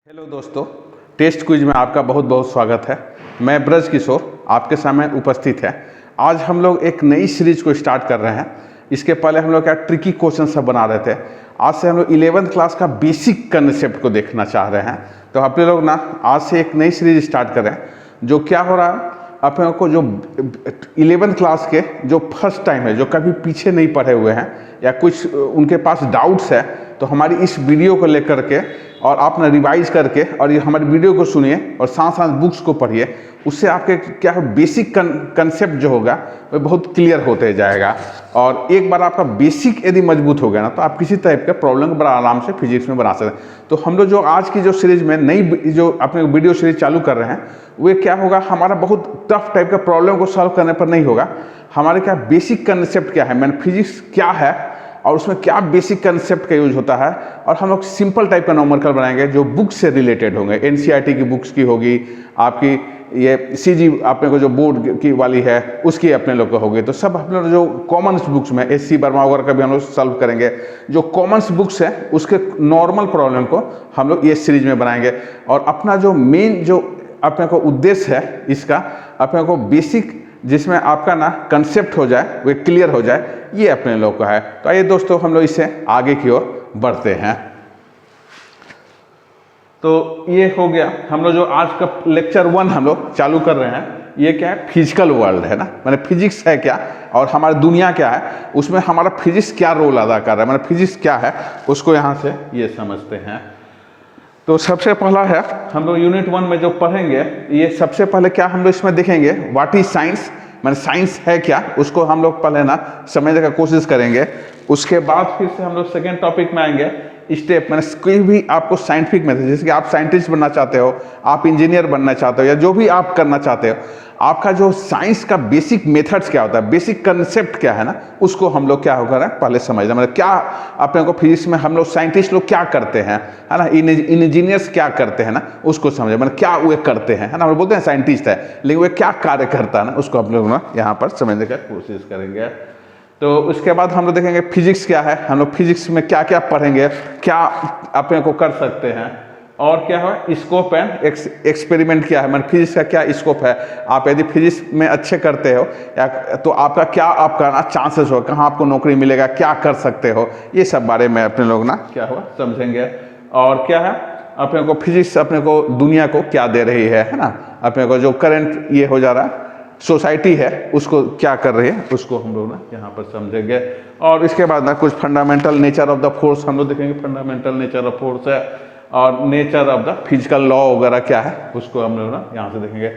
Hello दोस्तों, test quiz में आपका बहुत बहुत स्वागत है। मैं ब्रज किशोर आपके सामने उपस्थित है। आज हम लोग एक नई सीरीज को स्टार्ट कर रहे हैं। इसके पहले हम लोग क्या ट्रिकी क्वेश्चन सब बना रहे थे। आज से हम लोग 11th क्लास का बेसिक कंसेप्ट को देखना चाह रहे हैं। तो अपने लोग ना आज से एक नई सीरीज स्टार्ट करें। जो क्या हो रहा है, अपने को जो 11th क्लास के जो फर्स्ट टाइम है, जो कभी पीछे नहीं पढ़े हुए हैं या कुछ उनके पास डाउट्स है, तो हमारी इस वीडियो को लेकर के और आप ना रिवाइज करके और ये हमारी वीडियो को सुनिए और साथ साथ बुक्स को पढ़िए। उससे आपके क्या है, बेसिक कंसेप्ट जो होगा वो बहुत क्लियर होते जाएगा। और एक बार आपका बेसिक यदि मजबूत हो गया ना, तो आप किसी टाइप के प्रॉब्लम को बड़ा आराम से फिजिक्स में बना सकते हैं। तो हम लोग जो आज की जो सीरीज में नई जो अपने वीडियो सीरीज चालू कर रहे हैं, वो क्या होगा, हमारा बहुत टफ टाइप का प्रॉब्लम को सॉल्व करने पर नहीं होगा। हमारे क्या बेसिक कंसेप्ट क्या है, मैंने फिजिक्स क्या है और उसमें क्या बेसिक कंसेप्ट का यूज होता है, और हम लोग सिंपल टाइप का नॉमर्कल बनाएंगे जो बुक से रिलेटेड होंगे। एनसीईआरटी की बुक्स की होगी, आपकी ये सीजी अपने को जो बोर्ड की वाली है उसकी अपने लोग को होगी। तो सब अपने लोग जो कॉमन्स बुक्स में एससी वर्मा वगैरह का भी हम लोग सॉल्व करेंगे। जो कॉमन्स बुक्स है उसके नॉर्मल प्रॉब्लम को हम लोग ये सीरीज में बनाएंगे। और अपना जो मेन जो अपने को उद्देश्य है इसका, अपने को बेसिक जिसमें आपका ना कंसेप्ट हो जाए, वो क्लियर हो जाए, ये अपने लोग का है। तो आइए दोस्तों, हम लोग इससे आगे की ओर बढ़ते हैं। तो ये हो गया हम लोग जो आज का लेक्चर 1 हम लोग चालू कर रहे हैं। ये क्या है, फिजिकल वर्ल्ड है ना, मैंने फिजिक्स है क्या और हमारी दुनिया क्या है, उसमें हमारा फिजिक्स क्या रोल अदा कर रहा है, मैंने फिजिक्स क्या है उसको यहाँ से ये समझते हैं। तो सबसे पहला है, हम लोग यूनिट 1 में जो पढ़ेंगे, ये सबसे पहले क्या हम लोग इसमें देखेंगे, व्हाट इज साइंस, मैंने साइंस है क्या, उसको हम लोग पहले ना समझने का कोशिश करेंगे। उसके बाद फिर से हम लोग सेकेंड टॉपिक में आएंगे, स्टेप मैंने कोई भी आपको साइंटिफिक मेथड, जैसे कि आप साइंटिस्ट बनना चाहते हो, आप इंजीनियर बनना चाहते हो, या जो भी आप करना चाहते हो, आपका जो साइंस का बेसिक मेथड्स क्या होता है, बेसिक कंसेप्ट क्या है ना, उसको हम लोग क्या होगा पहले समझना। मतलब क्या अपने को फिजिक्स में हम लोग साइंटिस्ट लोग क्या करते हैं, है ना, इंजीनियर्स क्या करते हैं ना, उसको समझे, मतलब क्या वे करते हैं, है ना। हम बोलते हैं साइंटिस्ट है, लेकिन वे क्या कार्य करता है ना, उसको हम लोग ना यहाँ पर समझने का कोशिश करेंगे। तो उसके बाद हम लोग देखेंगे फिजिक्स क्या है, हम लोग फिजिक्स में क्या क्या पढ़ेंगे, क्या अपने को कर सकते हैं, और क्या है स्कोप एंड एक्सपेरिमेंट क्या है, मतलब फिजिक्स का क्या स्कोप है। आप यदि फिजिक्स में अच्छे करते हो या तो आपका क्या आपका चांसेस हो, कहाँ आपको नौकरी मिलेगा, क्या कर सकते हो, ये सब बारे में अपने लोग ना क्या हुआ समझेंगे। और क्या है अपने को फिजिक्स अपने को दुनिया को क्या दे रही है ना, अपने को जो करंट ये हो जा रहा है सोसाइटी है उसको क्या कर रही है, उसको हम लोग ना यहाँ पर समझेंगे। और इसके बाद ना कुछ fundamental nature of the force हम लोग देखेंगे, फंडामेंटल नेचर ऑफ फोर्स है, और nature of the physical law वगैरह क्या है उसको हम लोग ना यहाँ से देखेंगे।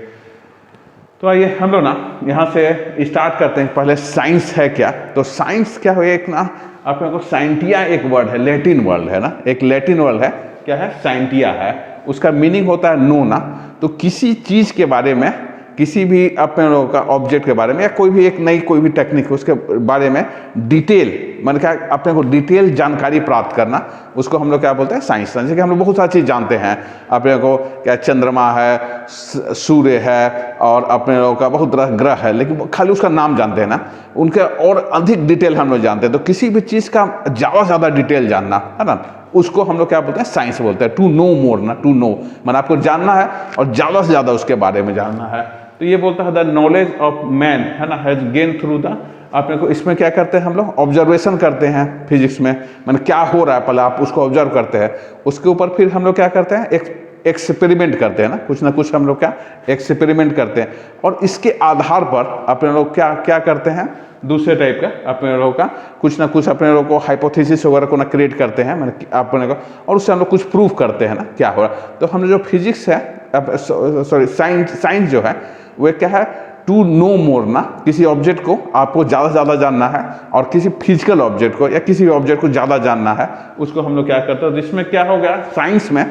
तो आइए हम लोग ना यहाँ से स्टार्ट करते हैं। पहले साइंस है क्या, तो साइंस क्या है, एक ना अपने को साइंटिया एक वर्ड है, लैटिन वर्ड है ना, एक लैटिन वर्ड है, क्या है साइंटिया है, उसका मीनिंग होता है नो ना। तो किसी चीज के बारे में, किसी भी अपने लोगों का ऑब्जेक्ट के बारे में, या कोई भी एक नई कोई भी टेक्निक उसके बारे में डिटेल, मतलब क्या अपने को डिटेल जानकारी प्राप्त करना, उसको हम लोग क्या बोलते हैं साइंस। जैसे कि हम लोग बहुत सारी चीज़ जानते हैं, अपने को क्या चंद्रमा है, सूर्य है, और अपने लोगों का बहुत तरह ग्रह है, लेकिन खाली उसका नाम जानते हैं ना, उनके और अधिक डिटेल हम लोग जानते हैं। तो किसी भी चीज़ का ज़्यादा से ज़्यादा डिटेल जानना है ना, उसको हम लोग क्या बोलते हैं साइंस बोलते हैं। टू नो मोर ना, टू नो मतलब आपको जानना है और ज़्यादा से ज़्यादा उसके बारे में जानना है। तो ये बोलता है द नॉलेज ऑफ मैन है ना हैज गेन थ्रू द, अपने को इसमें क्या करते हैं हम लोग ऑब्जर्वेशन करते हैं फिजिक्स में, मतलब क्या हो रहा है पहले आप उसको ऑब्जर्व करते हैं, उसके ऊपर फिर हम लोग क्या करते हैं एक्सपेरिमेंट करते हैं ना कुछ हम लोग क्या एक्सपेरिमेंट करते हैं, और इसके आधार पर अपने लोग क्या क्या करते हैं दूसरे टाइप का अपने लोगों का कुछ ना कुछ अपने लोगों को हाइपोथेसिस वगैरह को ना क्रिएट करते हैं, मैंने अपने को, और उससे हम लोग कुछ प्रूव करते हैं ना क्या हो रहा है। तो हम जो फिजिक्स है, सॉरी साइंस जो है वो क्या है, टू नो मोर ना, किसी ऑब्जेक्ट को आपको ज़्यादा से ज़्यादा जानना है, और किसी फिजिकल ऑब्जेक्ट को या किसी ऑब्जेक्ट को ज़्यादा जानना है, उसको हम लोग क्या करते हैं। जिसमें क्या हो गया, साइंस में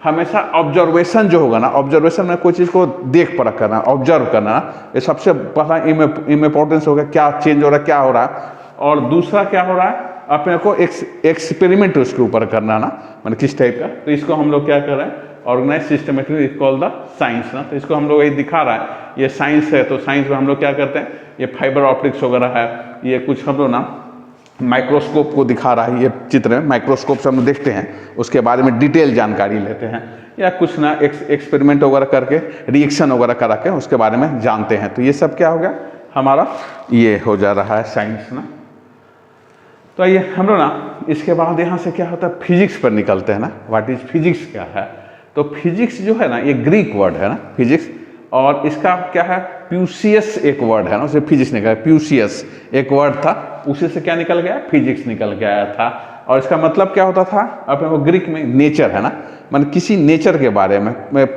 हमेशा ऑब्जर्वेशन जो होगा ना, ऑब्जर्वेशन में कोई चीज़ को देख परख करना, ऑब्जर्व करना, ये सबसे पहला इम्पोर्टेंस होगा, क्या चेंज हो रहा है, क्या हो रहा है। और दूसरा क्या हो रहा है, अपने को एक्सपेरिमेंट उसके ऊपर करना ना, मतलब किस टाइप का। तो इसको हम लोग क्या कर रहे हैं, organise systematic call the science ना। तो इसको हम लोग यही दिखा रहा है, ये साइंस है। तो साइंस में हम लोग क्या करते हैं, ये फाइबर ऑप्टिक्स वगैरह है, ये कुछ हम लोग ना माइक्रोस्कोप को दिखा रहा है ये चित्र में। माइक्रोस्कोप से हम देखते हैं, उसके बारे में डिटेल जानकारी लेते हैं, या कुछ ना एक्सपेरिमेंट वगैरह करके, रिएक्शन वगैरह करा के उसके बारे में जानते हैं। तो ये सब क्या हो गया हमारा, ये हो जा रहा है साइंस ना। तो आइए हम लोग ना इसके बाद यहाँ से क्या होता है, फिजिक्स पर निकलते हैं ना। व्हाट इज फिजिक्स क्या है? तो फिजिक्स जो है ना, ये ग्रीक वर्ड है ना फिजिक्स, और इसका क्या है, प्यूसियस एक वर्ड है ना, उसे फिजिक्स निकला, प्यूसियस एक वर्ड था, उसी से क्या निकल गया, फिजिक्स निकल के आया था। और इसका मतलब क्या होता था अपने को, ग्रीक में नेचर है ना, मतलब किसी नेचर के बारे में,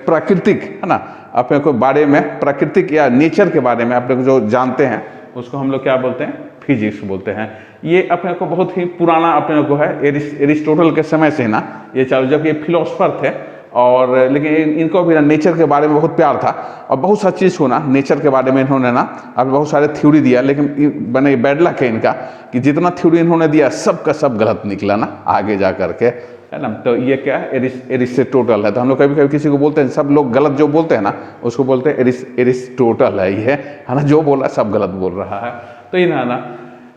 प्राकृतिक है ना, अपने को बारे में, प्राकृतिक या नेचर के बारे में अपने को जो जानते हैं उसको हम लोग क्या बोलते हैं, फिजिक्स बोलते हैं। ये अपने को बहुत ही पुराना अपने को है, एरिस्टोटल के समय से ना ये चालू, जब ये फिलोसफर थे, और लेकिन इनको भी ना नेचर के बारे में बहुत प्यार था, और बहुत सारी चीज़ को ना नेचर के बारे में इन्होंने ना अब बहुत सारे थ्योरी दिया, लेकिन बने बैड लक है इनका कि जितना थ्योरी इन्होंने दिया सब का सब गलत निकला ना आगे जा करके, है ना। तो ये क्या है, एरिस्टोटल है। तो हम लोग कभी कभी किसी को बोलते हैं, सब लोग गलत जो बोलते हैं ना उसको बोलते हैं एरिस्टोटल है, ये है ना, जो बोला सब गलत बोल रहा है। तो ये ना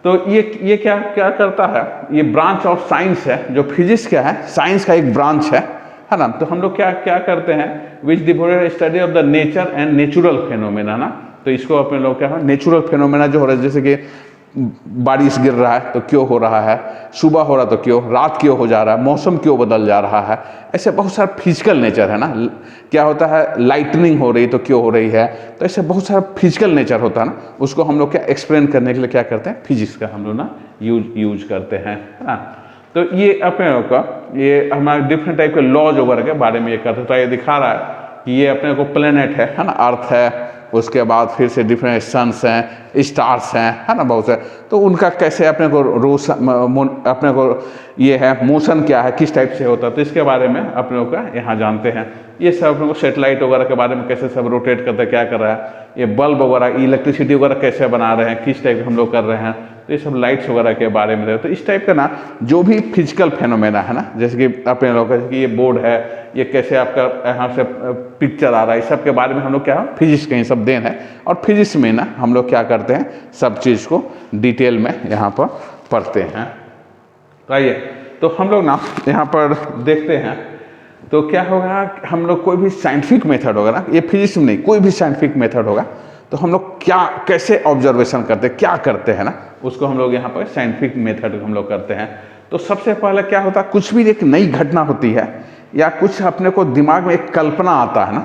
तो ये क्या क्या करता है, ये ब्रांच ऑफ साइंस है, जो फिजिक्स क्या है, साइंस का एक ब्रांच है ना। तो हम लोग क्या क्या करते हैं, which devoted study of the nature and natural phenomena ना। तो इसको अपने लोग क्या है, नेचुरल फेनोमेना जो हो रहा है, जैसे कि बारिश गिर रहा है तो क्यों हो रहा है, सुबह हो रहा तो क्यों, रात क्यों हो जा रहा है, मौसम क्यों बदल जा रहा है, ऐसे बहुत सारा फिजिकल नेचर है ना। क्या होता है, लाइटनिंग हो रही तो क्यों हो रही है, तो ऐसे बहुत सारा फिजिकल नेचर होता है ना, उसको हम लोग क्या एक्सप्लेन करने के लिए क्या करते हैं, फिजिक्स का हम लोग ना यूज करते हैं, है ना। तो ये अपने लोग का, ये हमारे डिफरेंट टाइप के लॉज वगैरह के बारे में ये करते हैं। तो ये दिखा रहा है कि ये अपने को प्लेनेट है ना, अर्थ है, उसके बाद फिर से डिफरेंट सन्स हैं, स्टार्स हैं, है ना, बहुत से। तो उनका कैसे अपने को अपने को ये है, मोशन क्या है, किस टाइप से होता है, तो इसके बारे में अपने लोग का यहाँ जानते हैं। ये सब अपने को सेटेलाइट वगैरह के बारे में कैसे सब रोटेट करते, क्या कर रहा है, ये बल्ब वगैरह, इलेक्ट्रिसिटी वगैरह कैसे बना रहे हैं, किस टाइप हम लोग कर रहे हैं, तो ये सब लाइट्स वगैरह के बारे में। तो इस टाइप का ना जो भी फिजिकल फेनोमेना है ना, जैसे कि अपने लोग कि ये बोर्ड है, ये कैसे आपका यहाँ से पिक्चर आ रहा है, इस सब के बारे में हम लोग क्या, फिजिक्स का ही सब देन है। और फिजिक्स में ना हम लोग क्या करते हैं, सब चीज़ को डिटेल में यहाँ पर पढ़ते हैं। तो आइए, तो हम लोग ना यहाँ पर देखते हैं, तो क्या होगा, हम लोग कोई भी साइंटिफिक मेथड होगा ना, ये फिजिक्स में नहीं, कोई भी साइंटिफिक मेथड होगा, तो हम लोग क्या कैसे ऑब्जर्वेशन करते हैं, क्या करते हैं ना, उसको हम लोग यहाँ पर साइंटिफिक मेथड हम लोग करते हैं। तो सबसे पहले क्या होता है, कुछ भी एक नई घटना होती है, या कुछ अपने को दिमाग में एक कल्पना आता है ना,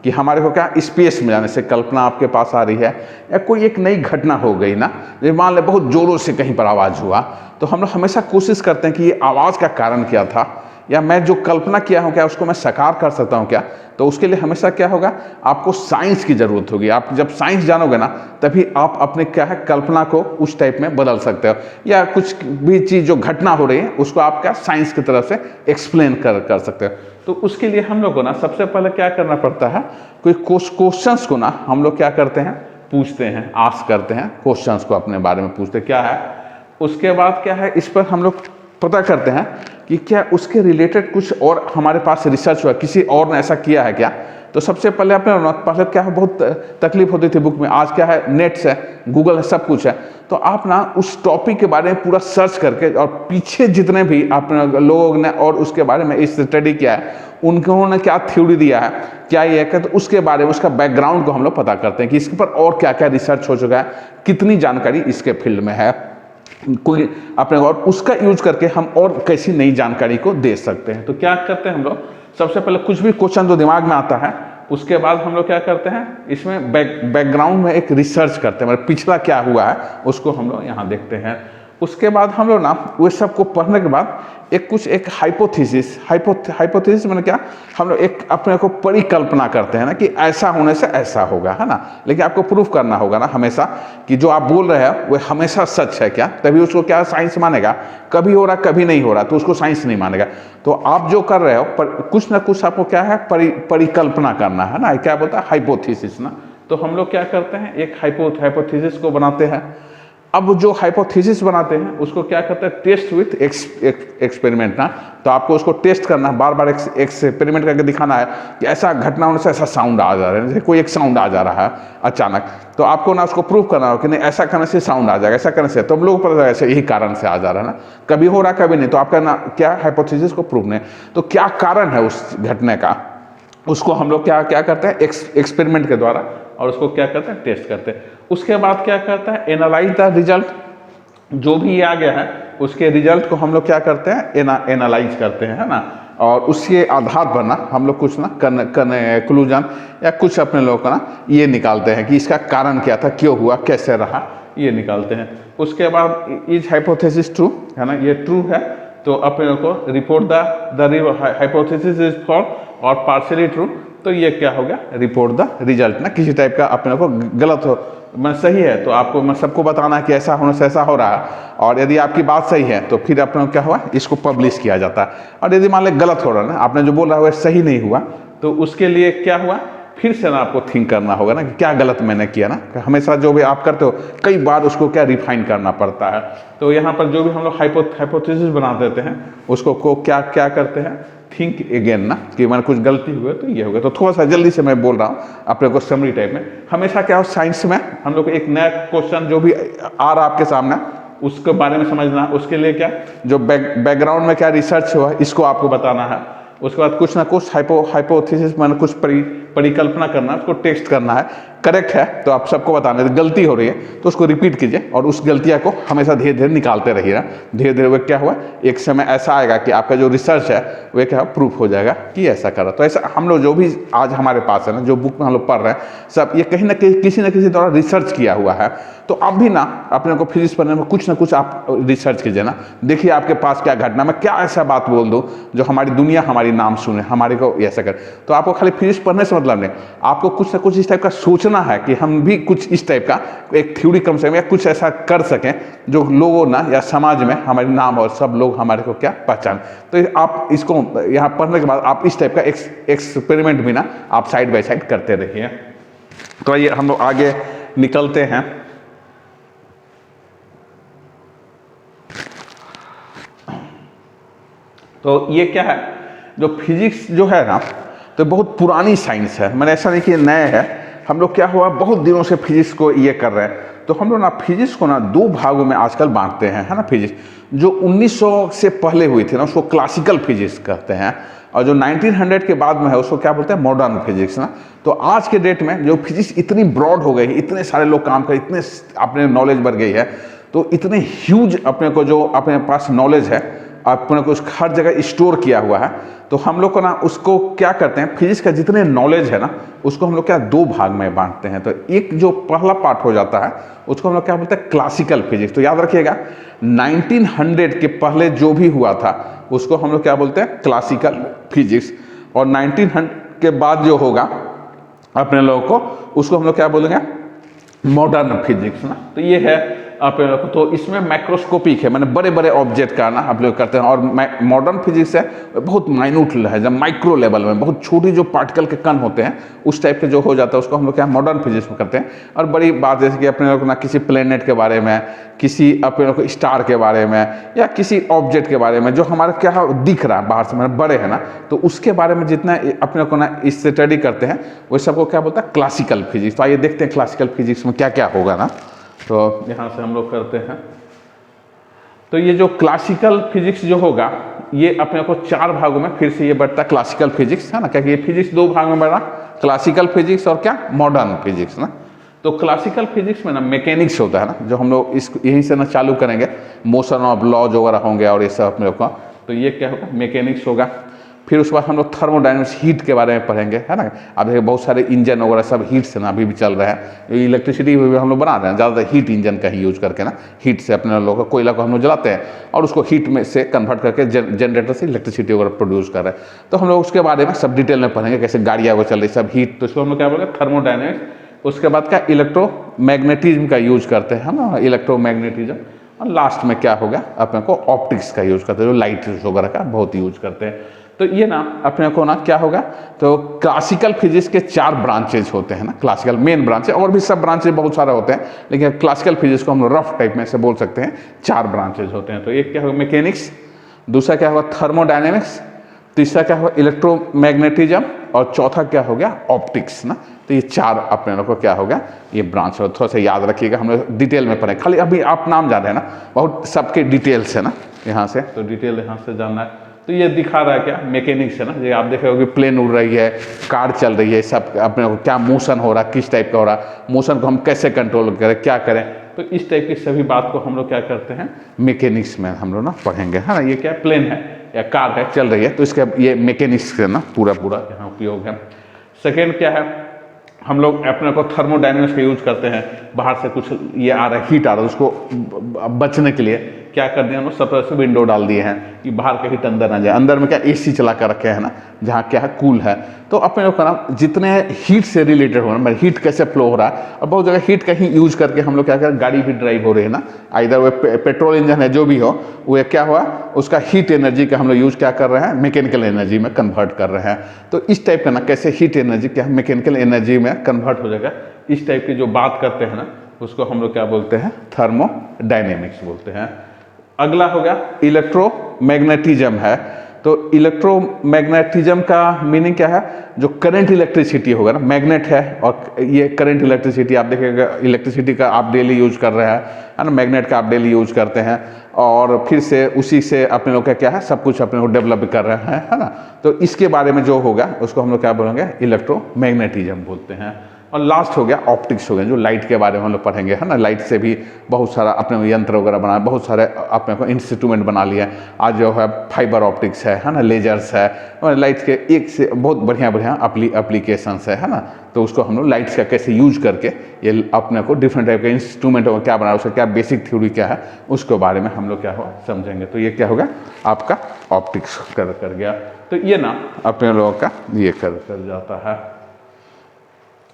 कि हमारे को क्या स्पेस में जाने से कल्पना आपके पास आ रही है, या कोई एक नई घटना हो गई ना, मान ले बहुत जोरों से कहीं पर आवाज़ हुआ, तो हम लोग हमेशा कोशिश करते हैं कि ये आवाज़ का कारण क्या था, या मैं जो कल्पना किया हूँ क्या उसको मैं साकार कर सकता हूँ क्या। तो उसके लिए हमेशा क्या होगा, आपको साइंस की ज़रूरत होगी। आप जब साइंस जानोगे ना, तभी आप अपने क्या है, कल्पना को उस टाइप में बदल सकते हो, या कुछ भी चीज़ जो घटना हो रही है उसको आप क्या साइंस की तरफ से एक्सप्लेन कर सकते हो। तो उसके लिए हम लोग को ना सबसे पहले क्या करना पड़ता है, कोई क्वेश्चंस को ना हम लोग क्या करते हैं, पूछते हैं, आस्क करते हैं, क्वेश्चंस को अपने बारे में पूछते क्या है। उसके बाद क्या है, इस पर हम लोग पता करते हैं कि क्या उसके रिलेटेड कुछ और हमारे पास रिसर्च हुआ, किसी और ने ऐसा किया है क्या। तो सबसे पहले अपने पहले क्या है, बहुत तकलीफ होती थी बुक में, आज क्या है, नेट्स है, गूगल है, सब कुछ है। तो आप ना उस टॉपिक के बारे में पूरा सर्च करके, और पीछे जितने भी अपने लोगों ने और उसके बारे में इस स्टडी किया है, उन्होंने क्या थ्योरी दिया है, क्या ये है, तो उसके बारे में उसका बैकग्राउंड को हम लोग पता करते हैं कि इसके पर और क्या क्या रिसर्च हो चुका है, कितनी जानकारी इसके फील्ड में है कोई अपने, और उसका यूज करके हम और कैसी नई जानकारी को दे सकते हैं। तो क्या करते हैं हम लोग, सबसे पहले कुछ भी क्वेश्चन जो दिमाग में आता है, उसके बाद हम लोग क्या करते हैं, इसमें बैकग्राउंड में एक रिसर्च करते हैं, मतलब पिछला क्या हुआ है उसको हम लोग यहाँ देखते हैं। उसके बाद हम लोग ना वो सब को पढ़ने के बाद एक हाइपोथेसिस मैंने क्या, हम लोग एक अपने को परिकल्पना करते हैं ना, कि ऐसा होने से ऐसा होगा, है ना। लेकिन आपको प्रूफ करना होगा ना हमेशा कि जो आप बोल रहे हैं वो हमेशा सच है क्या, तभी उसको क्या साइंस मानेगा। कभी हो रहा कभी नहीं हो रहा तो उसको साइंस नहीं मानेगा। तो आप जो कर रहे हो कुछ ना कुछ आपको क्या है, परिकल्पना करना है ना, क्या बोलता है, हाइपोथेसिस ना। तो हम लोग क्या करते हैं, एक हाइपोथेसिस को बनाते हैं। अब जो हाइपोथेसिस बनाते हैं उसको क्या करते हैं, टेस्ट विथ एक्सपेरिमेंट ना। तो आपको उसको टेस्ट करना है, बार बार एक्सपेरिमेंट करके दिखाना है कि ऐसा घटना होने से ऐसा साउंड आ जा रहा है, जैसे कोई एक साउंड आ जा रहा है अचानक, तो आपको ना उसको प्रूव करना हो कि नहीं ऐसा करने से साउंड आ जाएगा, ऐसा करने से, तो हम लोग पता ऐसे यही कारण से आ जा रहा है ना, कभी हो रहा कभी नहीं, तो आपका ना क्या हाइपोथेसिस को प्रूव नहीं। तो क्या कारण है उस घटने का, उसको हम लोग क्या क्या करते हैं, एक्सपेरिमेंट के द्वारा, और उसको क्या करते हैं, टेस्ट करते हैं। उसके बाद क्या करता है, एनालाइज द रिजल्ट, जो भी आ गया है उसके रिजल्ट को हम लोग क्या करते हैं, एनालाइज करते हैं, है ना। और उसके आधार पर ना हम लोग कुछ ना कंक्लूजन या कुछ अपने लोग का ना ये निकालते हैं कि इसका कारण क्या था, क्यों हुआ, कैसे रहा, ये निकालते हैं। उसके बाद इज हाइपोथेसिस ट्रू, है ना, ये ट्रू है तो अपने लोग को report the hypothesis is false और पार्शियली ट्रू, तो ये क्या हो गया, रिपोर्ट द रिजल्ट ना। किसी टाइप का अपने को गलत हो, मैं सही है तो आपको मैं सबको बताना है कि ऐसा होने से ऐसा हो रहा है, और यदि आपकी बात सही है तो फिर अपने को क्या हुआ, इसको पब्लिश किया जाता है। और यदि मान लें गलत हो रहा है ना, आपने जो बोला हुआ सही नहीं हुआ, तो उसके लिए क्या हुआ, फिर से ना आपको थिंक करना होगा ना कि क्या गलत मैंने किया ना। हमेशा जो भी आप करते हो कई बार उसको क्या रिफाइन करना पड़ता है। तो यहाँ पर जो भी हम लोग हाइपोथेसिस बना देते हैं उसको क्या क्या करते हैं, थिंक अगेन ना, कि मैंने कुछ गलती हुई तो ये हो गया। तो थोड़ा सा जल्दी से मैं बोल रहा हूँ अपने को समरी टाइप में। हमेशा क्या हो साइंस में हम लोग को एक नया क्वेश्चन जो भी आ रहा आपके सामने उसके बारे में समझना, उसके लिए क्या जो बैकग्राउंड में क्या रिसर्च हुआ इसको आपको बताना है। उसके बाद कुछ ना कुछ हाइपोथेसिस मैंने कुछ परिकल्पना करना है, उसको टेस्ट करना है, करेक्ट है तो आप सबको बताना है, गलती हो रही है तो उसको रिपीट कीजिए और उस गलतियां को हमेशा धीरे धीरे निकालते रहिए ना। धीरे धीरे वो क्या हुआ, एक समय ऐसा आएगा कि आपका जो रिसर्च है वो क्या प्रूफ हो जाएगा कि ऐसा करा। तो ऐसा हम लोग जो भी आज हमारे पास है ना, जो बुक में हम लोग पढ़ रहे हैं सब ये कहीं ना कहीं किसी न किसी द्वारा रिसर्च किया हुआ है। तो आप भी ना अपने को फिजिक्स पढ़ने में कुछ ना कुछ आप रिसर्च कीजिए ना, देखिए आपके पास क्या घटना, मैं क्या ऐसा बात बोल दूं जो हमारी दुनिया हमारी नाम सुने, हमारे को ऐसा कर। तो आपको खाली फिजिक्स पढ़ने से मतलब नहीं, आपको कुछ ना कुछ इस टाइप का सोचना है कि हम भी कुछ इस टाइप का एक थ्योरी कम से कम या कुछ ऐसा कर सकें जो लोगों ना या समाज में हमारे नाम और सब लोग हमारे को क्या पहचान। तो आप इसको यहाँ पढ़ने के बाद आप इस टाइप का एक्सपेरिमेंट भी ना आप साइड बाय साइड करते रहिए। तो आइए हम लोग आगे निकलते हैं। तो ये क्या है, जो फिजिक्स जो है ना तो बहुत पुरानी साइंस है, मैंने ऐसा नहीं कि नए है। हम लोग क्या हुआ बहुत दिनों से फिजिक्स को ये कर रहे हैं। तो हम लोग ना फिजिक्स को ना दो भागों में आजकल बांटते हैं, है ना। फिजिक्स जो 1900 से पहले हुई थी ना उसको क्लासिकल फिजिक्स कहते हैं, और जो 1900 के बाद में है उसको क्या बोलते हैं, मॉडर्न फिजिक्स ना। तो आज के डेट में जो फिजिक्स इतनी ब्रॉड हो गई, इतने सारे लोग काम कर, इतने अपने नॉलेज बढ़ गई है, तो इतने ह्यूज अपने को जो अपने पास नॉलेज है अपने को हर जगह स्टोर किया हुआ है। तो हम लोग को ना उसको क्या करते हैं, फिजिक्स का जितने नॉलेज है ना उसको हम लोग क्या दो भाग में बांटते हैं। तो एक जो पहला पार्ट हो जाता है उसको हम लोग क्या बोलते हैं, क्लासिकल फिजिक्स। तो याद रखिएगा 1900 के पहले जो भी हुआ था उसको हम लोग क्या बोलते हैं, क्लासिकल फिजिक्स। और 1900 के बाद जो होगा अपने लोगों को उसको हम लोग क्या बोलेंगे, मॉडर्न फिजिक्स ना। तो ये है आप लोग, तो इसमें माइक्रोस्कोपिक है, मैंने बड़े बड़े ऑब्जेक्ट का ना आप लोग करते हैं। और मॉडर्न फिजिक्स है बहुत माइन्यूट है, जब माइक्रो लेवल में बहुत छोटी जो पार्टिकल के कण होते हैं उस टाइप के जो हो जाता है उसको हम लोग क्या मॉडर्न फिजिक्स में करते हैं। और बड़ी बात जैसे कि अपने लोग ना किसी प्लेनेट के बारे में, किसी अपने लोग स्टार के बारे में, या किसी ऑब्जेक्ट के बारे में जो हमारे क्या दिख रहा है बाहर से, मतलब बड़े है ना, तो उसके बारे में जितना अपने को ना स्टडी करते हैं वो सबको क्या बोलता है, क्लासिकल फिजिक्स। तो आइए देखते हैं क्लासिकल फिजिक्स में क्या क्या होगा ना। तो यहाँ से हम लोग करते हैं। तो ये जो क्लासिकल फिजिक्स जो होगा ये अपने को चार भागों में फिर से ये बढ़ता है, क्लासिकल फिजिक्स है ना, क्या ये फिजिक्स दो भाग में बढ़ा, क्लासिकल फिजिक्स और क्या मॉडर्न फिजिक्स ना। तो क्लासिकल फिजिक्स में ना मैकेनिक्स होता है ना, जो हम लोग इस यहीं से ना चालू करेंगे, मोशन ऑफ लॉज वगैरह होंगे और ये सब अपने लोग का। तो ये क्या होगा, मैकेनिक्स होगा। फिर उसके बाद हम लोग थर्मोडायनेमिक्स हीट के बारे में पढ़ेंगे, है ना। अब देखिए बहुत सारे इंजन वगैरह सब हीट से ना अभी भी चल रहे हैं, इलेक्ट्रिसिटी हम लोग बना रहे हैं ज़्यादातर हीट इंजन का ही यूज करके ना। हीट से अपने लोग कोयला को हम लोग जलाते हैं और उसको हीट में से कन्वर्ट करके जनरेटर से इलेक्ट्रिसिटी वगैरह प्रोड्यूस कर रहे हैं। तो हम लोग उसके बारे में सब डिटेल में पढ़ेंगे, कैसे गाड़ियाँ वो चल रही सब हीट। तो इसको हम लोग क्या बोलेंगे, थर्मोडायनेमिक्स। उसके बाद क्या इलेक्ट्रोमैग्नेटिज्म का यूज करते हैं ना, इलेक्ट्रोमैग्नेटिज्म। और लास्ट में क्या होगा, अपने को ऑप्टिक्स का यूज करते हैं, जो लाइट वगैरह का बहुत यूज करते हैं। तो ये ना अपने को ना क्या होगा, तो क्लासिकल फिजिक्स के 4 ब्रांचेज होते हैं ना, क्लासिकल मेन ब्रांच है, और भी सब ब्रांचेज बहुत सारे होते हैं, लेकिन क्लासिकल फिजिक्स को हम लोग रफ टाइप में से बोल सकते हैं 4 ब्रांचेज होते हैं। तो एक क्या होगा मैकेनिक्स, दूसरा क्या होगा थर्मोडायनेमिक्स, तीसरा क्या होगा इलेक्ट्रोमैग्नेटिज्म, और चौथा क्या हो गया ऑप्टिक्स ना। तो ये 4 अपने लोग को क्या होगा ये ब्रांच हो, थोड़ा सा याद रखिएगा, हम लोग डिटेल में पढ़े, खाली अभी आप नाम जान रहे हैं ना, बहुत सबके डिटेल्स है ना यहाँ से, तो डिटेल यहाँ से जानना है। तो ये दिखा रहा है क्या मैकेनिक्स है ना, ये आप देखे होगे प्लेन उड़ रही है, कार चल रही है, सब अपने को क्या मोशन हो रहा है, किस टाइप का हो रहा है, मोशन को हम कैसे कंट्रोल करें, क्या करें, तो इस टाइप की सभी बात को हम लोग क्या करते हैं मैकेनिक्स में हम लोग ना पढ़ेंगे, है ना। ये क्या प्लेन है या कार है चल रही है, तो इसका ये मैकेनिक्स का ना पूरा यहाँ उपयोग है। सेकेंड क्या है, हम लोग अपने को थर्मोडायनेमिक्स का यूज करते हैं, बाहर से कुछ ये आ रहा है हीट आ रहा है, उसको बचने के लिए क्या कर दिया हम लोग सबसे से विंडो डाल दिए हैं कि बाहर का हीट अंदर ना जाए। अंदर में क्या एसी चला कर रखे हैं ना, जहाँ क्या है कूल है। तो अपने लोग का ना जितने हीट से रिलेटेड हो ना, हीट कैसे फ्लो हो रहा है, और बहुत जगह हीट का ही यूज करके हम लोग क्या करें गाड़ी भी ड्राइव हो रही है ना, इधर वो पेट्रोल इंजन है जो भी हो, वो क्या हुआ उसका हीट एनर्जी का हम लोग यूज क्या कर रहे हैं मैकेनिकल एनर्जी में कन्वर्ट कर रहे हैं। तो इस टाइप का ना कैसे हीट एनर्जी क्या मैकेनिकल एनर्जी में कन्वर्ट हो जाएगा, इस टाइप की जो बात करते हैं ना उसको हम लोग क्या बोलते हैं थर्मोडायनेमिक्स बोलते हैं। अगला हो गया इलेक्ट्रोमैग्नेटिज्म है। तो इलेक्ट्रोमैग्नेटिज्म का मीनिंग क्या है, जो करंट इलेक्ट्रिसिटी होगा ना, मैग्नेट है और ये करंट इलेक्ट्रिसिटी आप देखिएगा, इलेक्ट्रिसिटी का आप डेली यूज कर रहे हैं है ना, मैग्नेट का आप डेली यूज करते हैं, और फिर से उसी से अपने लोग का क्या है सब कुछ अपने को डेवलप कर रहे हैं है ना। तो इसके बारे में जो होगा उसको हम लोग क्या बोलेंगे इलेक्ट्रोमैग्नेटिज्म बोलते हैं। और लास्ट हो गया ऑप्टिक्स हो गया, जो लाइट के बारे में हम लोग पढ़ेंगे है ना। लाइट से भी बहुत सारा अपने यंत्र वगैरह बना, बहुत सारे अपने को इंस्ट्रूमेंट बना लिया आज जो है फाइबर ऑप्टिक्स है ना, लेजर्स है, और लाइट के एक से बहुत बढ़िया एप्लीकेशंस है ना। तो उसको हम लोग लाइट्स का कैसे यूज करके ये अपने को डिफरेंट टाइप के इंस्ट्रूमेंट क्या बना, उसका क्या बेसिक थ्योरी क्या है उसके बारे में हम लोग क्या हो समझेंगे। तो ये क्या होगा आपका ऑप्टिक्स कर गया। तो ये ना अपने लोगों का ये कर जाता है।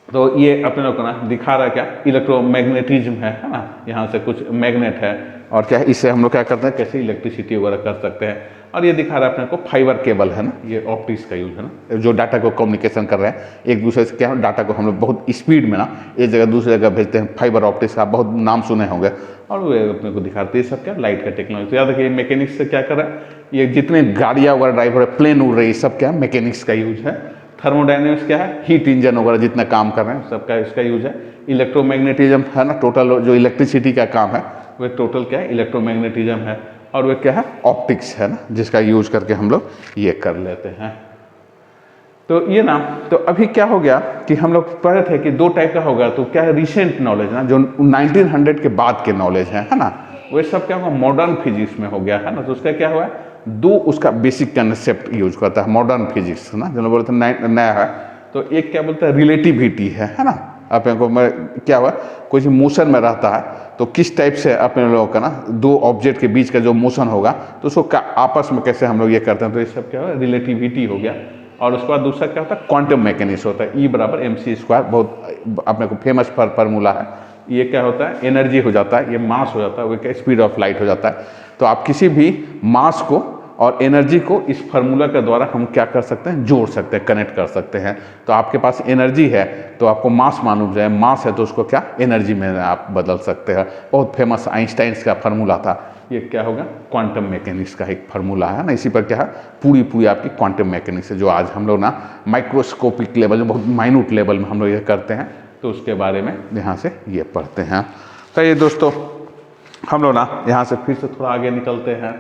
तो ये अपने लोग को ना दिखा रहा है क्या इलेक्ट्रोमैग्नेटिज्म है ना, यहाँ से कुछ मैग्नेट है और क्या है इससे हम लोग क्या करते हैं कैसे इलेक्ट्रिसिटी वगैरह कर सकते हैं। और ये दिखा रहा है अपने को फाइबर केबल है ना, ये ऑप्टिक्स का यूज है ना, जो डाटा को कम्युनिकेशन कर रहे हैं एक दूसरे से, क्या है डाटा को हम लोग बहुत स्पीड में ना एक जगह दूसरी जगह भेजते हैं। फाइबर ऑप्टिक्स का बहुत नाम सुने होंगे, और वो अपने को दिखाते हैं सब क्या लाइट का टेक्नोलॉजी। तो याद रखिए मैकेनिक्स से क्या कर रहा है, ये जितने गाड़ियाँ वगैरह ड्राइव हो रहे प्लेन उड़ रही है सब क्या मैकेनिक्स का यूज है। थर्मोडायनेमिक्स क्या है हीट इंजन वगैरह जितना काम कर रहे हैं सबका इसका यूज है। इलेक्ट्रोमैग्नेटिज्म है ना, टोटल जो इलेक्ट्रिसिटी का काम है वो टोटल क्या है इलेक्ट्रोमैग्नेटिज्म है। और वो क्या है ऑप्टिक्स है ना, जिसका यूज करके हम लोग ये कर लेते हैं। तो ये ना तो अभी क्या हो गया कि हम लोग पढ़े थे कि 2 टाइप का होगा। तो क्या है रिसेंट नॉलेज ना, जो 1900 के बाद के नॉलेज है ना, वो सब क्या होगा मॉडर्न फिजिक्स में हो गया है ना। तो उसका क्या हुआ 2 उसका बेसिक कंसेप्ट यूज करता है मॉडर्न फिजिक्स ना, जो बोलते हैं नया है। तो एक क्या बोलते हैं रिलेटिविटी है ना, अपने को क्या हुआ कोई मोशन में रहता है तो किस टाइप से अपने लोगों का ना 2 ऑब्जेक्ट के बीच का जो मोशन होगा तो उसको आपस में कैसे हम लोग ये करते हैं। तो ये सब क्या हुआ रिलेटिविटी हो गया। और उसके बाद दूसरा क्या होता है क्वांटम मैकेनिक्स होता है, E = mc², बहुत अपने को फेमस फार्मूला है। ये क्या होता है एनर्जी हो जाता है, ये मास हो जाता है, वो क्या स्पीड ऑफ लाइट हो जाता है। तो आप किसी भी मास को और एनर्जी को इस फार्मूला के द्वारा हम क्या कर सकते हैं जोड़ सकते हैं, कनेक्ट कर सकते हैं। तो आपके पास एनर्जी है तो आपको मास मालूम जाए, मास है तो उसको क्या एनर्जी में आप बदल सकते हैं। बहुत फेमस आइंस्टाइन्स का फार्मूला था, ये क्या होगा क्वांटम मैकेनिक्स का एक फार्मूला है ना। इसी पर क्या है पूरी आपकी क्वांटम मैकेनिक्स है, जो आज हम लोग ना माइक्रोस्कोपिक लेवल में बहुत माइन्यूट लेवल में हम लोग ये करते हैं। तो उसके बारे में यहाँ से ये पढ़ते हैं। तो ये दोस्तों हम लोग ना यहाँ से फिर से थोड़ा आगे निकलते हैं।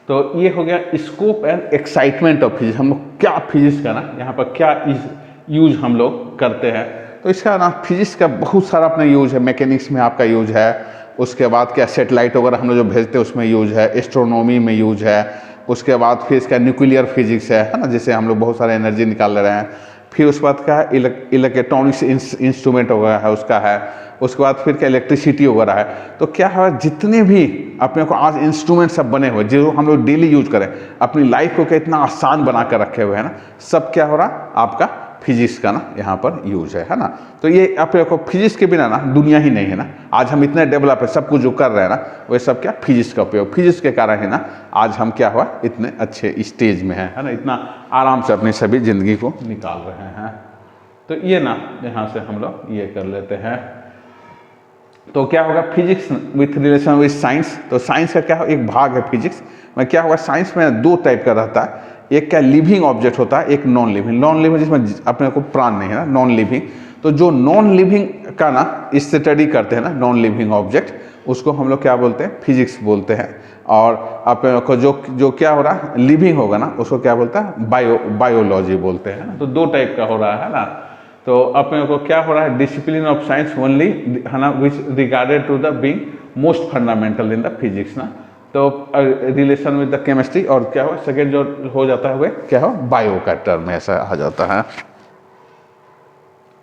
तो ये हो गया scope and excitement of physics, हम लोग क्या फिजिक्स का ना यहाँ पर क्या यूज हम लोग करते हैं। तो इसका ना फिजिक्स का बहुत सारा अपना यूज है, मैकेनिक्स में आपका यूज है, उसके बाद क्या सेटेलाइट वगैरह हम लोग जो भेजते हैं उसमें यूज है, एस्ट्रोनॉमी में यूज है, उसके बाद फिर इसका न्यूक्लियर फिजिक्स है ना, जिससे हम लोग बहुत सारे एनर्जी निकाल रहे हैं। फिर उसके बाद क्या है इलेक्ट्रॉनिक्स इंस्ट्रूमेंट वगैरह है उसका है, उसके बाद फिर क्या इलेक्ट्रिसिटी वगैरह है। तो क्या है जितने भी अपने को आज इंस्ट्रूमेंट सब बने हुए जो हम लोग डेली यूज करें, अपनी लाइफ को क्या इतना आसान बना कर रखे हुए हैं ना, सब क्या हो रहा आपका फिजिक्स का ना यहाँ पर यूज है ना। तो ये आप देखो फिजिक्स के बिना ना दुनिया ही नहीं है ना। आज हम इतने डेवलप है, सब कुछ जो कर रहे हैं ना वो सब क्या फिजिक्स का उपयोग, फिजिक्स के कारण है ना आज हम क्या हुआ इतने अच्छे स्टेज में है ना, इतना आराम से अपनी सभी ज़िंदगी को निकाल रहे हैं। तो ये ना यहाँ से हम लोग ये कर लेते हैं। तो क्या होगा physics with relation with science. तो साइंस का क्या एक भाग है फिजिक्स में। क्या होगा साइंस में दो टाइप का रहता है, एक क्या लिविंग ऑब्जेक्ट होता है, एक नॉन लिविंग। नॉन लिविंग जिसमें अपने को प्राण नहीं है ना, नॉन लिविंग। तो जो नॉन लिविंग का ना स्टडी करते हैं ना, नॉन लिविंग ऑब्जेक्ट, उसको हम लोग क्या बोलते हैं फिजिक्स बोलते हैं। और अपने को जो क्या हो रहा है लिविंग होगा ना उसको क्या बोलता है बायोलॉजी बोलते हैं ना। तो दो टाइप का हो रहा है ना। तो अपने को क्या हो रहा है डिसिप्लिन ऑफ साइंस ओनली है ना which regarded to the being most fundamental in the physics ना। तो रिलेशन विद द केमिस्ट्री, और क्या हो सेकेंड जो हो जाता है वो क्या हो बायो का टर्म ऐसा आ जाता है।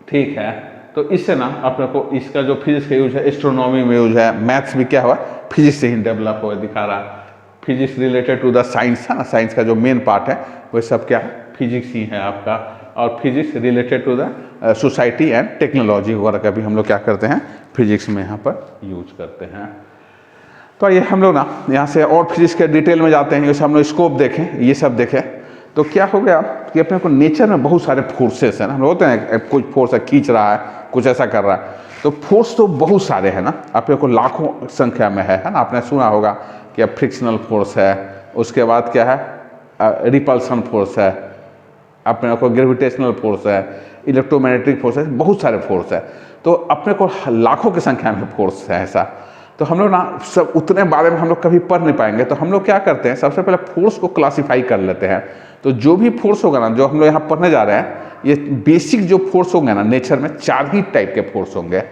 ठीक है, तो इससे ना अपने को इसका जो फिजिक्स का यूज है एस्ट्रोनॉमी में यूज है, मैथ्स भी क्या हुआ फिजिक्स से ही डेवलप हुआ दिखा रहा है। Physics related to the science है ना, साइंस का जो मेन पार्ट है वो सब क्या है फिजिक्स ही है आपका। और physics related to the society and technology वगैरह का भी हम लोग क्या करते हैं फिजिक्स में यहाँ पर यूज करते हैं। तो ये हम लोग ना यहाँ से और फिजिक्स के डिटेल में जाते हैं। जैसे हम लोग स्कोप देखें, ये सब देखें, तो क्या हो गया कि अपने को नेचर में बहुत सारे फोर्सेस हैं ना, होते हैं कुछ फोर्स है खींच रहा है, कुछ ऐसा कर रहा है। तो फोर्स तो बहुत सारे हैं ना, अपने को लाखों संख्या में है ना। आपने सुना होगा कि अब फ्रिक्शनल फोर्स है, उसके बाद क्या है रिपल्सन फोर्स है, अपने को ग्रेविटेशनल फोर्स है, इलेक्ट्रोमैग्नेटिक फोर्स है, बहुत सारे फोर्स है। तो अपने को लाखों की संख्या में फोर्स है ऐसा। तो हम लोग ना सब उतने बारे में हम लोग कभी पढ़ नहीं पाएंगे। तो हम लोग क्या करते हैं सबसे पहले फोर्स को क्लासिफाई कर लेते हैं। तो जो भी फोर्स होगा ना जो हम लोग यहाँ पढ़ने जा रहे हैं, ये बेसिक जो फोर्स होंगे ना नेचर में 4 ही टाइप के फोर्स होंगे।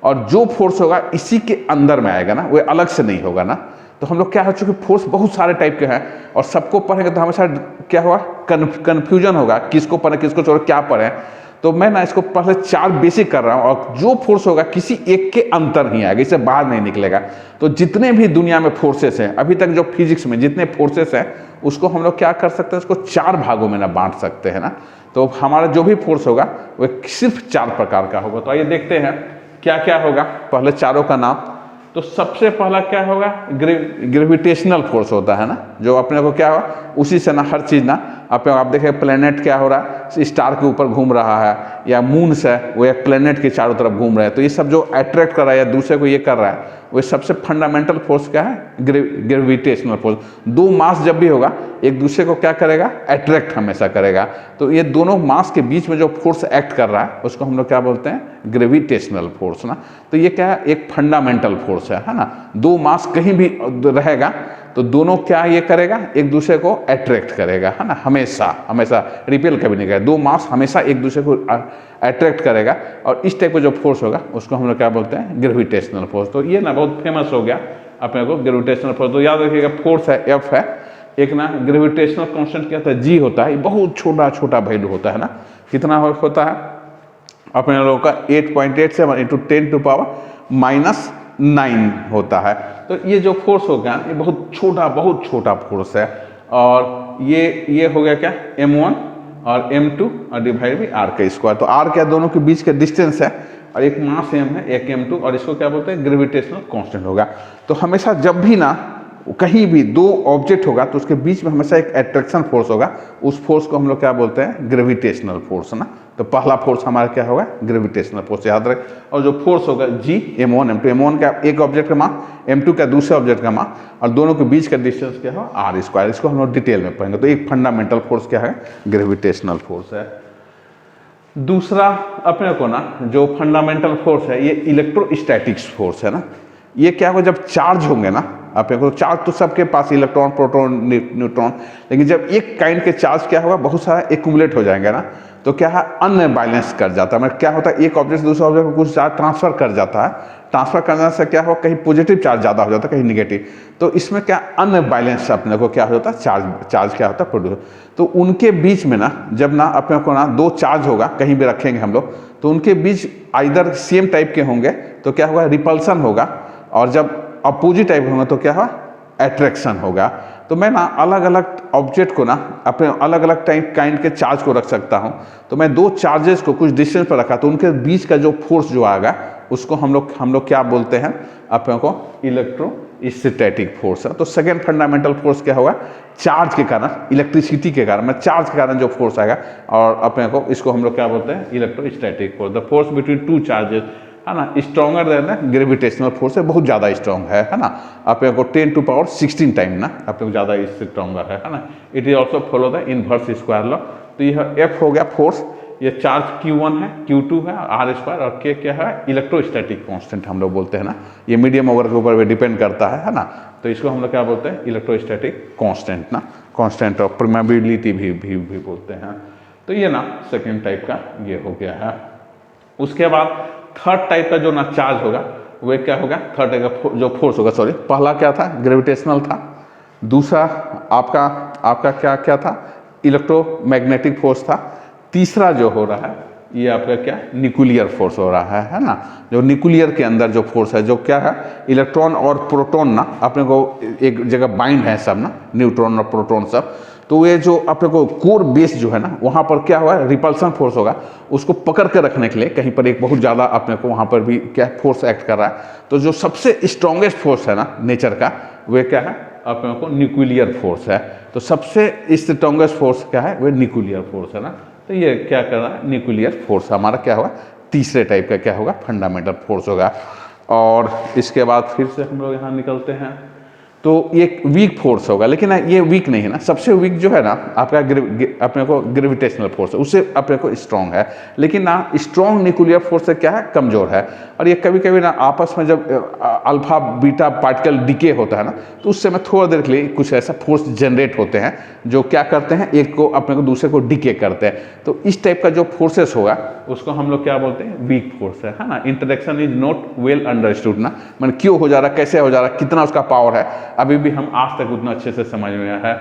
और जो फोर्स होगा इसी के अंदर में आएगा ना, वो अलग से नहीं होगा ना। तो हम लोग क्या हो चुके फोर्स बहुत सारे टाइप के हैं और सबको पढ़ेंगे तो हमेशा क्या होगा कन्फ्यूजन होगा, किसको पढ़े किसको छोड़े क्या पढ़े। तो मैं ना इसको पहले 4 बेसिक कर रहा हूँ, और जो फोर्स होगा किसी एक के अंतर ही आएगा, इससे बाहर नहीं निकलेगा। तो जितने भी दुनिया में फोर्सेस हैं अभी तक, जो फिजिक्स में जितने फोर्सेस हैं उसको हम लोग क्या कर सकते हैं, उसको 4 भागों में ना बांट सकते हैं ना। तो हमारा जो भी फोर्स होगा वो सिर्फ 4 प्रकार का होगा। तो आइए देखते हैं क्या क्या होगा। पहले चारों का नाम। तो सबसे पहला क्या होगा ग्रेविटेशनल फोर्स होता है ना, जो अपने को क्या होगा उसी से ना हर चीज़ ना आप देखें प्लेनेट क्या हो रहा है स्टार के ऊपर घूम रहा है, या मून से वो एक प्लेनेट के चारों तरफ घूम रहा है। तो ये सब जो अट्रैक्ट कर रहा है या दूसरे को ये कर रहा है, वो सबसे फंडामेंटल फोर्स क्या है ग्रेविटेशनल फोर्स। 2 मास जब भी होगा एक दूसरे को क्या करेगा अट्रैक्ट हमेशा करेगा। तो ये दोनों मास के बीच में जो फोर्स एक्ट कर रहा है उसको हम लोग क्या बोलते हैं ग्रेविटेशनल फोर्स ना। तो ये क्या है एक फंडामेंटल फोर्स है ना। 2 मास कहीं भी रहेगा तो दोनों क्या ये करेगा एक दूसरे को अट्रैक्ट करेगा है ना, हमेशा हमेशा रिपेल कभी नहीं करेगा। 2 मास हमेशा एक दूसरे को अट्रैक्ट करेगा, और इस टाइप का जो फोर्स होगा उसको हम लोग क्या बोलते हैं ग्रेविटेशनल फोर्स। तो ये ना बहुत फेमस हो गया अपने को ग्रेविटेशनल फोर्स। तो याद रखिएगा फोर्स है F है, एक ना ग्रेविटेशनल कांस्टेंट क्या होता है G होता है, बहुत छोटा छोटा वैल्यू होता है ना। कितना होता है अपने लोगों का 8.87 इंटू 10⁻⁻⁹ होता है। तो ये जो फोर्स हो गया ये बहुत छोटा फोर्स है। और ये हो गया क्या M1 और M2 और डिवाइड बाई R का स्क्वायर। तो R क्या दोनों के बीच का डिस्टेंस है, और एक मास M है एक M2, और इसको क्या बोलते हैं ग्रेविटेशनल कांस्टेंट होगा। तो हमेशा जब भी ना कहीं भी 2 ऑब्जेक्ट होगा तो उसके बीच में हमेशा एक अट्रैक्शन फोर्स होगा, उस फोर्स को हम लोग क्या बोलते हैं ग्रेविटेशनल फोर्स ना। तो पहला फोर्स हमारा क्या होगा ग्रेविटेशनल फोर्स याद रख। और जो फोर्स होगा G M1 M2, M1 का एक ऑब्जेक्ट का मास, M2 का दूसरे ऑब्जेक्ट का मास, और दोनों के बीच का डिस्टेंस क्या है R स्क्वायर। इसको हम लोग डिटेल में पढ़ेंगे। तो एक फंडामेंटल फोर्स क्या है ग्रेविटेशनल फोर्स है। दूसरा अपने को ना जो फंडामेंटल फोर्स है ये इलेक्ट्रोस्टैटिक्स फोर्स है ना। ये क्या होगा जब चार्ज होंगे ना अपने को, चार्ज तो सबके पास इलेक्ट्रॉन प्रोटॉन न्यूट्रॉन, लेकिन जब एक काइंड के चार्ज क्या होगा बहुत सारा एक्यूमुलेट हो जाएंगे ना, तो क्या है अनबैलेंस कर जाता है। मतलब क्या होता है एक ऑब्जेक्ट से दूसरे ऑब्जेक्ट को कुछ चार्ज ट्रांसफर कर जाता है, ट्रांसफर करने से क्या हो कहीं पॉजिटिव चार्ज ज़्यादा हो जाता है कहीं निगेटिव। तो इसमें क्या अनबैलेंस अपने को क्या हो जाता है चार्ज क्या होता है प्रोड्यूस। तो उनके बीच में ना जब ना अपने को ना 2 चार्ज होगा कहीं भी रखेंगे हम लोग, तो उनके बीच आइदर सेम टाइप के होंगे तो क्या होगा रिपल्सन होगा, और जब अपोजिट टाइप होंगे तो क्या होगा अट्रैक्शन होगा। तो मैं ना अलग अलग ऑब्जेक्ट को ना अपने अलग अलग टाइप काइंड के चार्ज को रख सकता हूँ। तो मैं दो चार्जेस को कुछ डिस्टेंस पर रखा, तो उनके बीच का जो फोर्स जो आएगा उसको हम लोग क्या बोलते हैं, अपने को इलेक्ट्रोस्टैटिक फोर्स है। तो सेकेंड फंडामेंटल फोर्स क्या होगा, चार्ज के कारण, इलेक्ट्रिसिटी के कारण, चार्ज के कारण जो फोर्स आएगा, और अपने को इसको हम लोग क्या बोलते हैं, electrostatic force. The force between two charges, है ना, स्ट्रॉन्गर देन ग्रेविटेशनल फोर्स है, बहुत ज़्यादा स्ट्रॉन्ग है ना, अपने को 10⁻16 टाइम ना अपने को ज़्यादा इससे स्ट्रॉन्गर है ना। It is also follow the inverse square law. तो यह एफ हो गया फोर्स, ये चार्ज Q1 है, Q2 है, R स्क्वायर, और K क्या है, इलेक्ट्रोस्टैटिक कांस्टेंट हम लोग बोलते हैं ना। ये मीडियम ओवर के ऊपर भी डिपेंड करता है ना। तो इसको हम लोग क्या बोलते हैं, इलेक्ट्रोस्टैटिक कांस्टेंट ना, कांस्टेंट ऑफ परमेबिलिटी भी बोलते हैं। तो ये ना सेकेंड टाइप का ये हो गया है। उसके बाद थर्ड टाइप का जो ना चार्ज होगा वह क्या होगा, थर्ड टाइप का जो फोर्स होगा, सॉरी, पहला क्या था, ग्रेविटेशनल था, दूसरा आपका क्या क्या था, इलेक्ट्रोमैग्नेटिक फोर्स था, तीसरा जो हो रहा है ये आपका क्या, न्यूक्लियर फोर्स हो रहा है ना। जो न्यूक्लियर के अंदर जो फोर्स है, जो क्या है, इलेक्ट्रॉन और प्रोटॉन ना अपने को एक जगह बाइंड है सब ना, न्यूट्रॉन और प्रोटॉन सब। तो ये जो अपने को कोर बेस जो है ना, वहाँ पर क्या हुआ, रिपल्सन फोर्स होगा, उसको पकड़ कर रखने के लिए कहीं पर एक बहुत ज़्यादा अपने को वहाँ पर भी क्या फोर्स एक्ट कर रहा है। तो जो सबसे स्ट्रॉन्गेस्ट फोर्स है ना नेचर का, वह क्या है, अपने को न्यूक्लियर फोर्स है। तो सबसे स्ट्रॉन्गेस्ट फोर्स क्या है, वह न्यूक्लियर फोर्स है ना। तो ये क्या कर रहा है, न्यूक्लियर फोर्स हमारा क्या होगा, तीसरे टाइप का क्या होगा, फंडामेंटल फोर्स होगा। और इसके बाद फिर से हम लोग यहाँ निकलते हैं, तो ये वीक फोर्स होगा, लेकिन ये वीक नहीं है ना, सबसे वीक जो है ना आपका अपने को ग्रेविटेशनल फोर्स है, उससे अपने को स्ट्रॉन्ग है। लेकिन ना स्ट्रॉन्ग न्यूक्लियर फोर्स से क्या है, कमजोर है। और ये कभी कभी ना आपस में जब अल्फा बीटा पार्टिकल डिके होता है ना, तो उस समय थोड़ा देर के लिए कुछ ऐसा फोर्स जनरेट होते हैं जो क्या करते हैं, एक को अपने को दूसरे को डिके करते हैं। तो इस टाइप का जो फोर्सेस होगा उसको हम लोग क्या बोलते हैं, वीक फोर्स है ना। Interaction is not well understood ना, मैंने क्यों हो जा रहा, कैसे हो जा रहा, कितना उसका पावर है, अभी भी हम आज तक उतना अच्छे से समझ में आया है।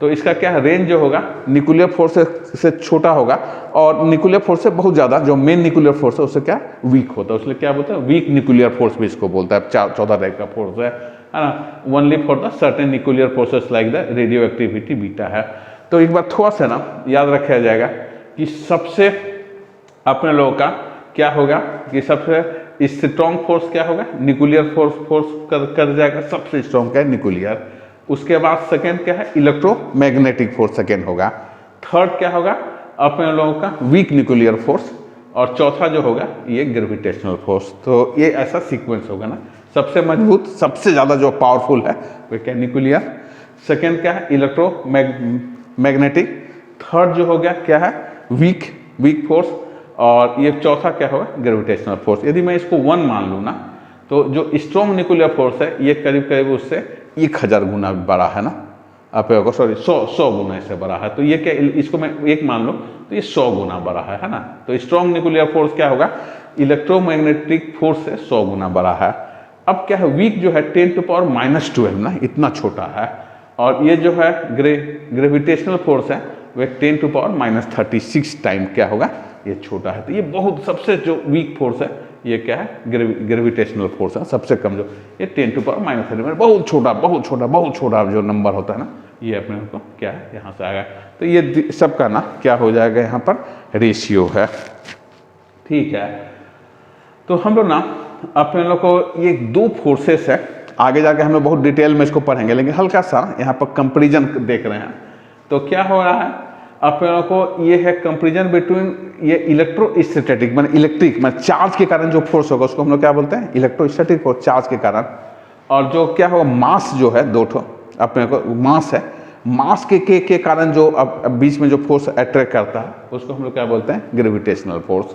तो इसका क्या है, रेंज जो होगा न्यूक्लियर फोर्स से छोटा होगा, और न्यूक्लियर फोर्स से बहुत ज़्यादा, जो मेन न्यूक्लियर फोर्स है उससे क्या वीक होता है, उसलिए क्या बोलते हैं, वीक न्यूक्लियर फोर्स भी इसको बोलता है। 14 टाइप का फोर्स है ना, only for the certain nuclear forces like the radio activity beta है। तो एक बार थोड़ा सा ना याद रखा जाएगा कि सबसे अपने लोगों का क्या होगा, कि सबसे स्ट्रॉन्ग फोर्स क्या होगा, न्यूक्लियर फोर्स कर जाएगा, सबसे स्ट्रॉन्ग क्या है, न्यूक्लियर। उसके बाद सेकेंड क्या है, इलेक्ट्रोमैग्नेटिक फोर्स सेकेंड होगा। थर्ड क्या होगा, अपने लोगों का वीक न्यूक्लियर फोर्स, और चौथा जो होगा ये ग्रेविटेशनल फोर्स। तो ये ऐसा सीक्वेंस होगा ना, सबसे मजबूत, सबसे ज़्यादा जो पावरफुल है वो क्या, न्यूक्लियर। सेकेंड क्या है, इलेक्ट्रोमैग्नेटिक। थर्ड जो हो गया क्या है, वीक फोर्स। और ये चौथा क्या होगा, ग्रेविटेशनल फोर्स। यदि मैं इसको 1 मान लूँ ना, तो जो स्ट्रॉन्ग न्यूक्लियर फोर्स है ये करीब करीब उससे 1000 गुना बड़ा है ना, आपको सॉरी 100 गुना इससे बड़ा है। तो ये क्या, इसको मैं 1 मान लूँ तो ये 100 गुना बड़ा है ना। तो स्ट्रॉन्ग न्यूक्लियर फोर्स क्या होगा, इलेक्ट्रोमैग्नेटिक फोर्स से 100 गुना बड़ा है। अब क्या है, वीक जो है 10⁻⁻12 ना, इतना छोटा है। और ये जो है ग्रेविटेशनल फोर्स है वह 10⁻36 टाइम क्या होगा, ये छोटा है। तो ये बहुत सबसे जो वीक फोर्स है ये क्या है, ग्रेविटेशनल फोर्स है, सबसे कमजोर। ये 10⁻³ बहुत छोटा जो नंबर होता है ना, ये अपने को क्या है, यहाँ से आएगा। तो ये सबका ना क्या हो जाएगा, यहाँ पर रेशियो है, ठीक है। तो हम लोग ना अपने लोग को ये 2 फोर्सेस है, आगे जाके हम लोग बहुत डिटेल में इसको पढ़ेंगे, लेकिन हल्का सा यहाँ पर कंपेरिजन देख रहे हैं। तो क्या हो रहा है, अपने लोगों को ये है कंपेरिजन बिटवीन ये इलेक्ट्रोस्टैटिक माने चार्ज के कारण जो फोर्स होगा उसको हम लोग क्या बोलते हैं, इलेक्ट्रोस्टैटिक फोर्स, चार्ज के कारण। और जो क्या होगा, मास जो है 2 ठो अपने को मास है, मास के कारण जो अब बीच में जो फोर्स अट्रैक्ट करता है उसको हम लोग क्या बोलते हैं, ग्रेविटेशनल फोर्स।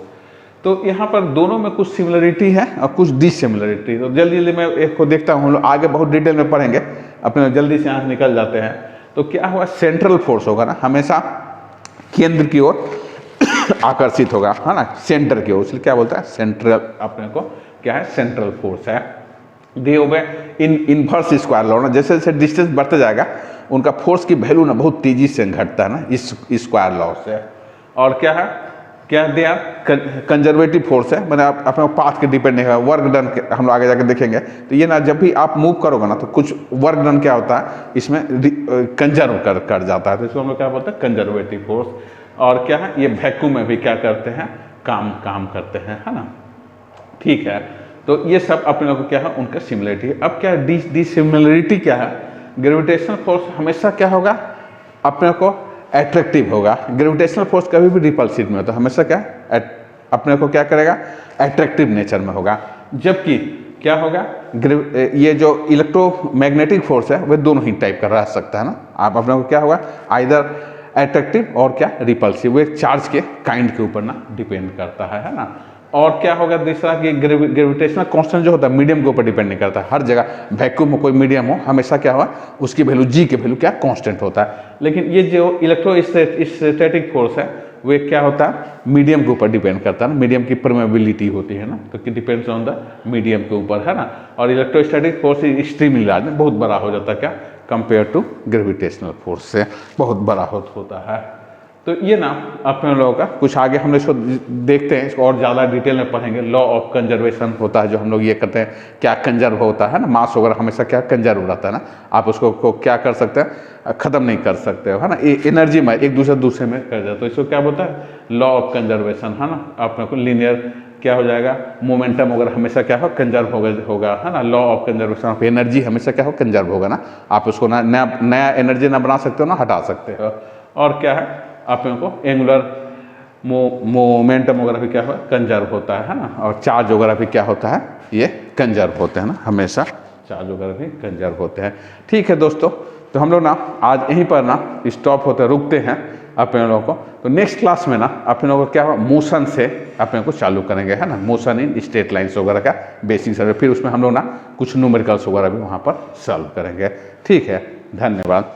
तो यहाँ पर दोनों में कुछ सिमिलरिटी है और कुछ डिसिमिलरिटी। तो जल्दी मैं एक को देखता हूँ, हम लोग आगे बहुत डिटेल में पढ़ेंगे, अपने जल्दी से यहाँ निकल जाते हैं। तो क्या हुआ, सेंट्रल फोर्स होगा ना, हमेशा केंद्र की ओर आकर्षित होगा, है ना, सेंटर की ओर, इसलिए क्या बोलता है, सेंट्रल, अपने को क्या है, सेंट्रल फोर्स है। दे हो गए इनवर्स स्क्वायर लॉ ना, जैसे जैसे डिस्टेंस बढ़ते जाएगा उनका फोर्स की वैल्यू ना बहुत तेजी से घटता है ना, इस स्क्वायर लॉ से। और क्या है, क्या दिया, कंजर्वेटिव फोर्स है, मैंने आप अपने पाथ के डिपेंड नहीं है, वर्क डन हम लोग आगे जाके देखेंगे। तो ये ना जब भी आप मूव करोगे ना तो कुछ वर्क डन क्या होता है इसमें कंजर्व कर जाता है, तो इसको हम लोग क्या बोलते हैं, कंजर्वेटिव फोर्स। और क्या है, ये वैक्यूम में भी क्या करते हैं, काम करते हैं, है ना। ठीक है, तो ये सब अपने लोग को क्या है, उनका सिमिलरिटी है। अब क्या डिसिमिलरिटी क्या है, ग्रेविटेशनल फोर्स हमेशा क्या होगा, अपने को एट्रैक्टिव होगा। ग्रेविटेशनल फोर्स कभी भी रिपल्सिव में होता है, हमेशा क्या अपने को क्या करेगा, एट्रैक्टिव नेचर में होगा। जबकि क्या होगा, ये जो इलेक्ट्रोमैग्नेटिक फोर्स है वह दोनों ही टाइप का रह सकता है ना। आप अपने को क्या होगा, आइदर एट्रैक्टिव और क्या रिपल्सिव, वो चार्ज के काइंड के ऊपर ना डिपेंड करता है ना। और क्या होगा दूसरा कि ग्रेविटेशनल कांस्टेंट जो होता है मीडियम के ऊपर डिपेंड नहीं करता, हर जगह वैक्यूम हो कोई मीडियम हो हमेशा क्या होगा, उसकी वैल्यू जी की वैल्यू क्या कांस्टेंट होता है। लेकिन ये जो इलेक्ट्रोस्टैटिक फोर्स है वो क्या होता है, मीडियम के ऊपर डिपेंड करता है ना, मीडियम की परमेबिलिटी होती है ना, तो डिपेंड्स ऑन द मीडियम के ऊपर, है ना। और इलेक्ट्रोस्टैटिक फोर्स एक्सट्रीमली लार्ज, बहुत बड़ा हो जाता है क्या, कंपेयर टू ग्रेविटेशनल फोर्स से बहुत बड़ा होता है। तो ये ना अपने लोगों का कुछ आगे हम इसको देखते हैं, इसको और ज़्यादा डिटेल में पढ़ेंगे। लॉ ऑफ कंजर्वेशन होता है जो हम लोग ये करते हैं, क्या कंजर्व होता है ना, मास वगैरह हमेशा क्या कंजर्व रहता है ना, आप उसको क्या कर सकते हैं, ख़त्म नहीं कर सकते हो, है ना। एनर्जी में एक दूसरे में कर जाए, तो इसको क्या बोलता है, लॉ ऑफ कंजर्वेशन, है ना। अपने को लीनियर क्या हो जाएगा, मोमेंटम वगैरह हमेशा क्या हो, कंजर्व होगा, है ना। Law of conservation of energy हमेशा क्या हो, कंजर्व होगा ना। आप उसको ना नया एनर्जी ना बना सकते हो ना हटा सकते हो। और क्या है, अपने को एंगुलर मोमेंटम वगैरह भी क्या हो, कंजर्व होता है ना। और चार्ज वगैरह भी क्या होता है, ये कंजर्व होते हैं ना, हमेशा चार्ज वगैरह भी कंजर्व होते हैं। ठीक है दोस्तों, तो हम लोग ना आज यहीं पर ना स्टॉप होते रुकते हैं अपने लोगों को। तो नेक्स्ट क्लास में ना अपने लोगों को क्या हो, मोशन से अपने को चालू करेंगे, है ना। मोशन इन स्ट्रेट लाइन्स वगैरह का बेसिक सर्वे, फिर उसमें हम लोग ना कुछ न्यूमेरिकल्स वगैरह भी वहाँ पर सॉल्व करेंगे। ठीक है, धन्यवाद।